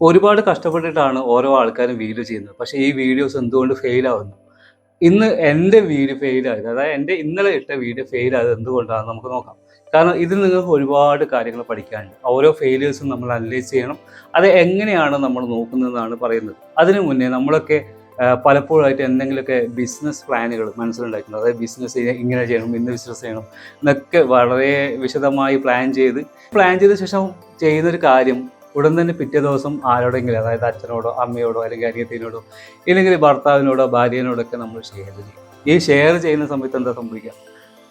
ഒരുപാട് കഷ്ടപ്പെട്ടിട്ടാണ് ഓരോ ആൾക്കാരും വീഡിയോ ചെയ്യുന്നത്. പക്ഷേ ഈ വീഡിയോസ് എന്തുകൊണ്ട് ഫെയിൽ ആവുന്നു? ഇന്ന് എൻ്റെ വീഡിയോ ഫെയിൽ ആയത്, അതായത് എൻ്റെ ഇന്നലെ ഇട്ട വീഡിയോ ഫെയിൽ ആയത് എന്തുകൊണ്ടാണെന്ന് നമുക്ക് നോക്കാം. കാരണം ഇതിൽ നിങ്ങൾക്ക് ഒരുപാട് കാര്യങ്ങൾ പഠിക്കാനുണ്ട്. ഓരോ ഫെയിലിയേഴ്സും നമ്മൾ അനലൈസ് ചെയ്യണം. അത് എങ്ങനെയാണ് നമ്മൾ നോക്കുന്നതെന്നാണ് പറയുന്നത്. അതിനു മുന്നേ നമ്മളൊക്കെ പലപ്പോഴായിട്ട് എന്തെങ്കിലുമൊക്കെ ബിസിനസ് പ്ലാനുകൾ മനസ്സിലുണ്ടായിട്ടുണ്ട്. അതായത് ബിസിനസ് ഇങ്ങനെ ചെയ്യണം, ഇന്ന് ബിസിനസ് ചെയ്യണം എന്നൊക്കെ വളരെ വിശദമായി പ്ലാൻ ചെയ്ത ശേഷം ചെയ്യുന്നൊരു കാര്യം ഉടൻ തന്നെ പിറ്റേ ദിവസം ആരോടെങ്കിലും, അതായത് അച്ഛനോടോ അമ്മയോടോ അല്ലെങ്കിൽ അനിയത്തിനോടോ ഇല്ലെങ്കിൽ ഭർത്താവിനോടോ ഭാര്യനോടൊക്കെ നമ്മൾ ഷെയർ ചെയ്യും. ഈ ഷെയർ ചെയ്യുന്ന സമയത്ത് എന്താ സംഭവിക്കുക?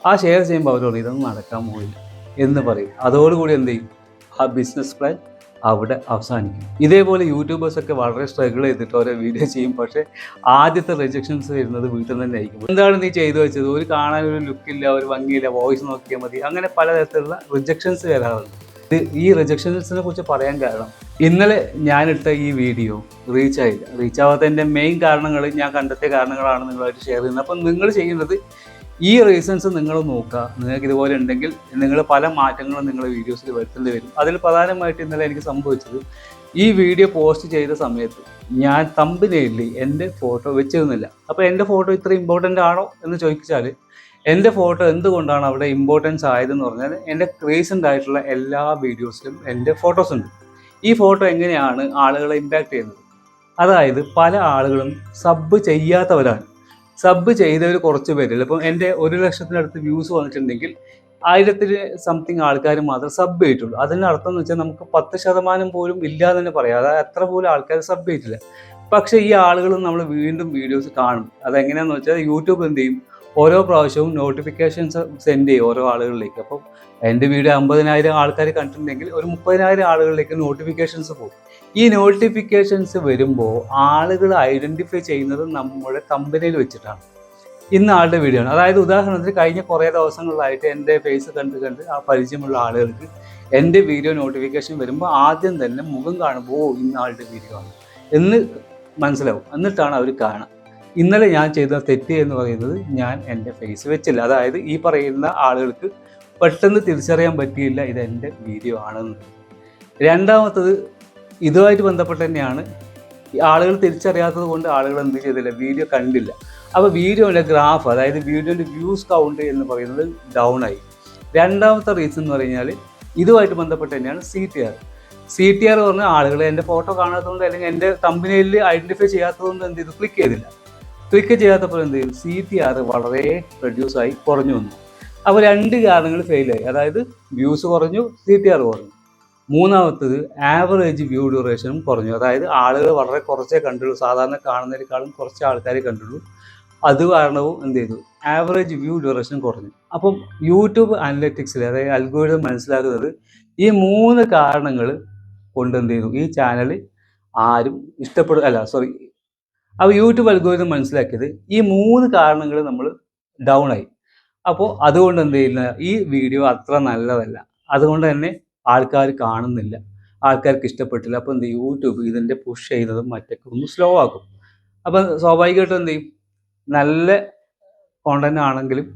ആ ഷെയർ ചെയ്യുമ്പോൾ അവരോട് ഇതൊന്നും നടക്കാൻ പോയില്ല എന്ന് പറയും. അതോടുകൂടി എന്ത് ചെയ്യും? ആ ബിസിനസ് പ്ലാൻ അവിടെ അവസാനിക്കും. ഇതേപോലെ യൂട്യൂബേഴ്സൊക്കെ വളരെ സ്ട്രഗിൾ ചെയ്തിട്ട് ഓരോ വീഡിയോ ചെയ്യും. പക്ഷേ ആദ്യത്തെ റിജക്ഷൻസ് വരുന്നത് വീട്ടിൽ നിന്ന് തന്നെ ആയിരിക്കും. എന്താണ് നീ ചെയ്തു വെച്ചത്? ഒരു കാണാൻ ഒരു ലുക്കില്ല, ഒരു ഭംഗിയില്ല, വോയിസ് നോക്കിയാൽ മതി, അങ്ങനെ പലതരത്തിലുള്ള റിജക്ഷൻസ് വരാറുണ്ട്. ഈ റിജക്ഷൻസിനെ കുറിച്ച് പറയാൻ കാരണം, ഇന്നലെ ഞാനിട്ട ഈ വീഡിയോ റീച്ച് ആയില്ല. റീച്ച് ആവാത്തതിൻ്റെ മെയിൻ കാരണങ്ങൾ ഞാൻ കണ്ടെത്തിയ കാരണങ്ങളാണ് നിങ്ങളായിട്ട് ഷെയർ ചെയ്യുന്നത്. അപ്പം നിങ്ങൾ ചെയ്യുന്നത് ഈ റീസൺസ് നിങ്ങൾ നോക്കുക. നിങ്ങൾക്ക് ഇതുപോലെ ഉണ്ടെങ്കിൽ നിങ്ങൾ പല മാറ്റങ്ങളും നിങ്ങളുടെ വീഡിയോസിൽ വരുത്തേണ്ടി വരും. അതിൽ പ്രധാനമായിട്ട് ഇന്നലെ എനിക്ക് സംഭവിച്ചത്, ഈ വീഡിയോ പോസ്റ്റ് ചെയ്ത സമയത്ത് ഞാൻ തമ്പനെയിൽ എൻ്റെ ഫോട്ടോ വെച്ചിരുന്നില്ല. അപ്പോൾ എൻ്റെ ഫോട്ടോ ഇത്ര ഇമ്പോർട്ടൻ്റ് ആണോ എന്ന് ചോദിച്ചാൽ, എൻ്റെ ഫോട്ടോ എന്തുകൊണ്ടാണ് അവിടെ ഇമ്പോർട്ടൻസ് ആയതെന്ന് പറഞ്ഞാൽ, എൻ്റെ റീസെൻ്റ് ആയിട്ടുള്ള എല്ലാ വീഡിയോസിലും എൻ്റെ ഫോട്ടോസ് ഉണ്ട്. ഈ ഫോട്ടോ എങ്ങനെയാണ് ആളുകളെ ഇമ്പാക്റ്റ് ചെയ്യുന്നത്? അതായത് പല ആളുകളും സബ് ചെയ്യാത്തവരാണ്. സബ് ചെയ്തവർ കുറച്ച് പേരില്ല. ഇപ്പം എൻ്റെ 1,00,000-ത്തിനടുത്ത് വ്യൂസ് വന്നിട്ടുണ്ടെങ്കിൽ 1000 സംതിങ് ആൾക്കാർ മാത്രം സബ് ചെയ്തിട്ടുള്ളൂ. അതിൻ്റെ അർത്ഥം എന്ന് വെച്ചാൽ നമുക്ക് 10% പോലും ഇല്ല എന്ന് തന്നെ പറയാം. അതായത് അത്ര പോലും ആൾക്കാർ സബ് ചെയ്തിട്ടില്ല. പക്ഷേ ഈ ആളുകൾ നമ്മൾ വീണ്ടും വീഡിയോസ് കാണും. അതെങ്ങനെയാണെന്ന് വെച്ചാൽ, യൂട്യൂബ് എന്ത് ചെയ്യും? ഓരോ പ്രാവശ്യവും നോട്ടിഫിക്കേഷൻസ് സെൻഡ് ചെയ്യും ഓരോ ആളുകളിലേക്ക്. അപ്പം എൻ്റെ വീഡിയോ 50,000 ആൾക്കാർ കണ്ടിട്ടുണ്ടെങ്കിൽ ഒരു 30,000 ആളുകളിലേക്ക് നോട്ടിഫിക്കേഷൻസ് പോകും. ഈ നോട്ടിഫിക്കേഷൻസ് വരുമ്പോൾ ആളുകൾ ഐഡൻറ്റിഫൈ ചെയ്യുന്നത് നമ്മുടെ കമ്പനിയിൽ വെച്ചിട്ടാണ്. ഇന്ന ആളുടെ വീഡിയോ ആണ്. അതായത് ഉദാഹരണത്തിന് കഴിഞ്ഞ കുറേ ദിവസങ്ങളിലായിട്ട് എൻ്റെ ഫേസ് കണ്ട് ആ പരിചയമുള്ള ആളുകൾക്ക് എൻ്റെ വീഡിയോ നോട്ടിഫിക്കേഷൻ വരുമ്പോൾ ആദ്യം തന്നെ മുഖം കാണുമ്പോൾ ഇന്ന ആളുടെ വീഡിയോ ആണ് എന്ന് മനസ്സിലാവും. എന്നിട്ടാണ് അവർ കാണുക. ഇന്നലെ ഞാൻ ചെയ്ത തെറ്റ് എന്ന് പറയുന്നത്, ഞാൻ എൻ്റെ ഫേസ് വെച്ചില്ല. അതായത് ഈ പറയുന്ന ആളുകൾക്ക് പെട്ടെന്ന് തിരിച്ചറിയാൻ പറ്റിയില്ല ഇത് എൻ്റെ വീഡിയോ ആണെന്ന്. രണ്ടാമത്തത് ഇതുമായിട്ട് ബന്ധപ്പെട്ട് തന്നെയാണ്. ഈ ആളുകൾ തിരിച്ചറിയാത്തത് കൊണ്ട് ആളുകൾ എന്ത് ചെയ്തില്ല? വീഡിയോ കണ്ടില്ല. അപ്പോൾ വീഡിയോൻ്റെ ഗ്രാഫ്, അതായത് വീഡിയോൻ്റെ വ്യൂസ് കൗണ്ട് എന്ന് പറയുന്നത് ഡൗൺ ആയി. രണ്ടാമത്തെ റീസൺ എന്ന് പറഞ്ഞാൽ ഇതുമായിട്ട് ബന്ധപ്പെട്ട് തന്നെയാണ് CTR പറഞ്ഞ ആളുകൾ എൻ്റെ ഫോട്ടോ കാണാത്തതുകൊണ്ട് അല്ലെങ്കിൽ എൻ്റെ തമ്പനെയിൽ ഐഡൻറ്റിഫൈ ചെയ്യാത്തതുകൊണ്ട് എന്ത് ചെയ്തു? ക്ലിക്ക് ചെയ്യാത്തപ്പോൾ എന്ത് ചെയ്യും? CTR വളരെ റെഡ്യൂസായി കുറഞ്ഞു വന്നു. അപ്പോൾ 2 കാരണങ്ങൾ ഫെയിലായി. അതായത് വ്യൂസ് കുറഞ്ഞു, CTR കുറഞ്ഞു. മൂന്നാമത്തത് ആവറേജ് വ്യൂ ഡ്യൂറേഷനും കുറഞ്ഞു. അതായത് ആളുകൾ വളരെ കുറച്ചേ കണ്ടുള്ളൂ, സാധാരണ കാണുന്നതിനേക്കാളും കുറച്ച് ആൾക്കാരെ കണ്ടുള്ളൂ. അത് കാരണവും എന്ത് ചെയ്തു? ആവറേജ് വ്യൂ ഡ്യൂറേഷൻ കുറഞ്ഞു. അപ്പം യൂട്യൂബ് അനലറ്റിക്സിൽ, അതായത് അൽഗോരിതം മനസ്സിലാക്കുന്നത് ഈ 3 കാരണങ്ങൾ കൊണ്ട് എന്ത് ചെയ്തു? ഈ ചാനൽ ആരും അപ്പോൾ യൂട്യൂബ് അൽഗോരിതം മനസ്സിലാക്കിയത് ഈ 3 കാരണങ്ങൾ നമ്മൾ ഡൗൺ ആയി. അപ്പോൾ അതുകൊണ്ട് എന്ത് ചെയ്യുന്ന, ഈ വീഡിയോ അത്ര നല്ലതല്ല, അതുകൊണ്ട് തന്നെ ആൾക്കാർ കാണുന്നില്ല, ആൾക്കാർക്ക് ഇഷ്ടപ്പെട്ടില്ല. അപ്പോൾ എന്ത് ചെയ്യും? യൂട്യൂബ് ഇതിൻ്റെ പുഷ് ചെയ്യുന്നതും മറ്റൊക്കെ ഒന്ന് സ്ലോ ആക്കും. അപ്പം സ്വാഭാവികമായിട്ടും എന്ത് ചെയ്യും? നല്ല കോണ്ടന്റ് ആണെങ്കിലും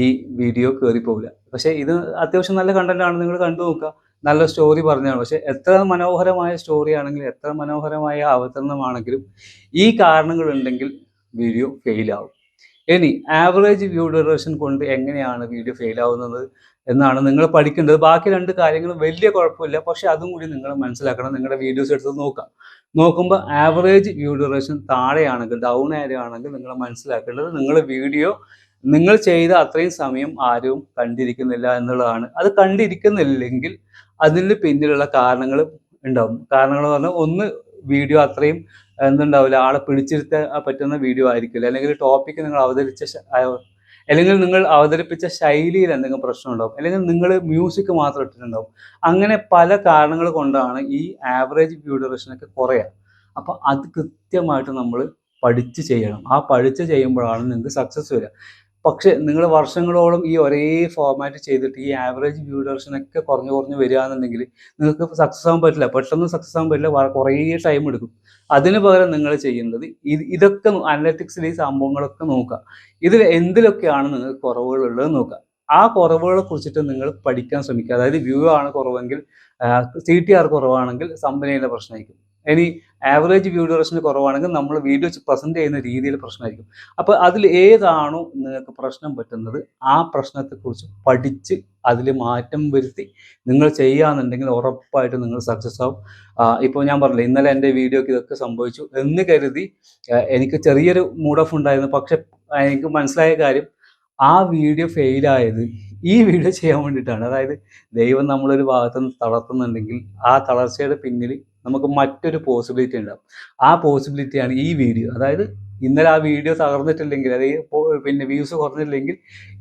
ഈ വീഡിയോ കയറിപ്പോവില്ല. പക്ഷേ ഇത് അത്യാവശ്യം നല്ല കണ്ടന്റ് ആണ്, നിങ്ങൾ കണ്ടു നോക്കുക. നല്ല സ്റ്റോറി പറഞ്ഞാണ്. പക്ഷേ എത്ര മനോഹരമായ സ്റ്റോറി ആണെങ്കിലും എത്ര മനോഹരമായ അവതരണമാണെങ്കിലും ഈ കാരണങ്ങളുണ്ടെങ്കിൽ വീഡിയോ ഫെയിലാവും. ഇനി ആവറേജ് വ്യൂ ഡ്യൂറേഷൻ കൊണ്ട് എങ്ങനെയാണ് വീഡിയോ ഫെയിലാവുന്നത് എന്നാണ് നിങ്ങൾ പഠിക്കേണ്ടത്. ബാക്കി 2 കാര്യങ്ങളും വലിയ കുഴപ്പമില്ല, പക്ഷേ അതും കൂടി നിങ്ങൾ മനസ്സിലാക്കണം. നിങ്ങളുടെ വീഡിയോസ് എടുത്ത് നോക്കുമ്പോൾ ആവറേജ് വ്യൂ ഡ്യൂറേഷൻ താഴെയാണെങ്കിൽ, ഡൗൺ ആണെങ്കിൽ നിങ്ങൾ മനസ്സിലാക്കേണ്ടത് നിങ്ങളുടെ വീഡിയോ നിങ്ങൾ ചെയ്ത അത്രയും സമയം ആരും കണ്ടിരിക്കുന്നില്ല എന്നുള്ളതാണ്. അത് കണ്ടിരിക്കുന്നില്ലെങ്കിൽ അതിന് പിന്നിലുള്ള കാരണങ്ങൾ ഉണ്ടാവും. കാരണങ്ങൾ പറഞ്ഞാൽ, ഒന്ന് വീഡിയോ അത്രയും എന്തുണ്ടാവില്ല, ആളെ പിടിച്ചിരുത്താൻ പറ്റുന്ന വീഡിയോ ആയിരിക്കില്ല, അല്ലെങ്കിൽ ടോപ്പിക്ക് നിങ്ങൾ അവതരിപ്പിച്ച ശൈലിയിൽ എന്തെങ്കിലും പ്രശ്നം ഉണ്ടാവും, അല്ലെങ്കിൽ നിങ്ങൾ മ്യൂസിക് മാത്രം ഇട്ടിട്ടുണ്ടാവും. അങ്ങനെ പല കാരണങ്ങൾ കൊണ്ടാണ് ഈ ആവറേജ് വ്യൂ ഡ്യൂറേഷനൊക്കെ കുറയുക. അപ്പോൾ അത് കൃത്യമായിട്ട് നമ്മൾ പഠിച്ച് ചെയ്യണം. ആ പഠിച്ച് ചെയ്യുമ്പോഴാണ് നിങ്ങൾക്ക് സക്സസ് വരിക. പക്ഷേ നിങ്ങൾ വർഷങ്ങളോളം ഈ ഒരേ ഫോർമാറ്റ് ചെയ്തിട്ട് ഈ ആവറേജ് വ്യൂ ഡ്യൂറേഷനൊക്കെ കുറഞ്ഞു വരികയാണെന്നുണ്ടെങ്കിൽ നിങ്ങൾക്ക് സക്സസ് ആകാൻ പറ്റില്ല. പെട്ടെന്ന് സക്സസ് ആകാൻ പറ്റില്ല, കുറേ ടൈം എടുക്കും. അതിന് പകരം നിങ്ങൾ ചെയ്യുന്നത് ഇതൊക്കെ അനലറ്റിക്സിൽ ഈ സംഭവങ്ങളൊക്കെ നോക്കുക. ഇതിൽ എന്തിലൊക്കെയാണ് നിങ്ങൾക്ക് കുറവുകളുള്ളത് നോക്കുക. ആ കുറവുകളെ കുറിച്ചിട്ട് നിങ്ങൾ പഠിക്കാൻ ശ്രമിക്കുക. അതായത് വ്യൂ ആണ് കുറവെങ്കിൽ, CTR കുറവാണെങ്കിൽ കമ്പനിയുടെ പ്രശ്നമായിരിക്കും. ഇനി ആവറേജ് വ്യൂ ഡ്യൂറേഷൻ കുറവാണെങ്കിൽ നമ്മൾ വീഡിയോ പ്രസൻറ്റ് ചെയ്യുന്ന രീതിയിൽ പ്രശ്നമായിരിക്കും. അപ്പോൾ അതിൽ ഏതാണോ നിങ്ങൾക്ക് പ്രശ്നം പറ്റുന്നത് ആ പ്രശ്നത്തെക്കുറിച്ച് പഠിച്ച് അതിൽ മാറ്റം വരുത്തി നിങ്ങൾ ചെയ്യുകയാണെന്നുണ്ടെങ്കിൽ ഉറപ്പായിട്ടും നിങ്ങൾ സക്സസ് ആവും. ഇപ്പോൾ ഞാൻ പറഞ്ഞില്ലേ, ഇന്നലെ എൻ്റെ വീഡിയോക്ക് ഇതൊക്കെ സംഭവിച്ചു എന്ന് കരുതി എനിക്ക് ചെറിയൊരു മൂഡ് ഓഫ് ഉണ്ടായിരുന്നു. പക്ഷെ എനിക്ക് മനസ്സിലായ കാര്യം, ആ വീഡിയോ ഫെയിലായത് ഈ വീഡിയോ ചെയ്യാൻ വേണ്ടിയിട്ടാണ്. അതായത് ദൈവം നമ്മളൊരു ഭാഗത്ത് നിന്ന് തളർത്തുന്നുണ്ടെങ്കിൽ ആ തളർച്ചയുടെ പിന്നിൽ നമുക്ക് മറ്റൊരു പോസിബിലിറ്റി ഉണ്ടാവും. ആ പോസിബിലിറ്റിയാണ് ഈ വീഡിയോ. അതായത് ഇന്നലെ ആ വീഡിയോ തകർന്നിട്ടില്ലെങ്കിൽ, അതായത് പിന്നെ വ്യൂസ് കുറഞ്ഞില്ലെങ്കിൽ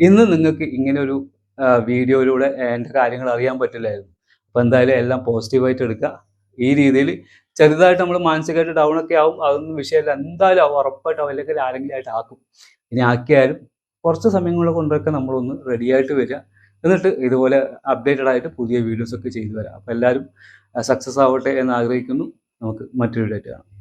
ഇന്ന് നിങ്ങൾക്ക് ഇങ്ങനെ ഒരു വീഡിയോയിലൂടെ എൻ്റെ കാര്യങ്ങൾ അറിയാൻ പറ്റില്ലായിരുന്നു. അപ്പോൾ എന്തായാലും എല്ലാം പോസിറ്റീവായിട്ട് എടുക്കുക. ഈ രീതിയിൽ ചെറുതായിട്ട് നമ്മൾ മാനസികമായിട്ട് ഡൗൺ ഒക്കെ ആവും, അതൊന്നും വിഷയമല്ല. എന്തായാലും ആവും, ഉറപ്പായിട്ടും അല്ലെങ്കിൽ ആരെങ്കിലും ആയിട്ട് ആക്കും. ഇനി ആക്കിയാലും കുറച്ച് സമയങ്ങൾ കൊണ്ടൊക്കെ നമ്മളൊന്ന് റെഡിയായിട്ട് വരിക. എന്നിട്ട് ഇതുപോലെ അപ്ഡേറ്റഡ് ആയിട്ട് പുതിയ വീഡിയോസൊക്കെ ചെയ്തു വരാം. അപ്പോൾ എല്ലാവരും സക്സസ് ആവട്ടെ എന്ന് ആഗ്രഹിക്കുന്നു. നമുക്ക് മറ്റൊരു വീഡിയോ ആയിട്ട് കാണാം.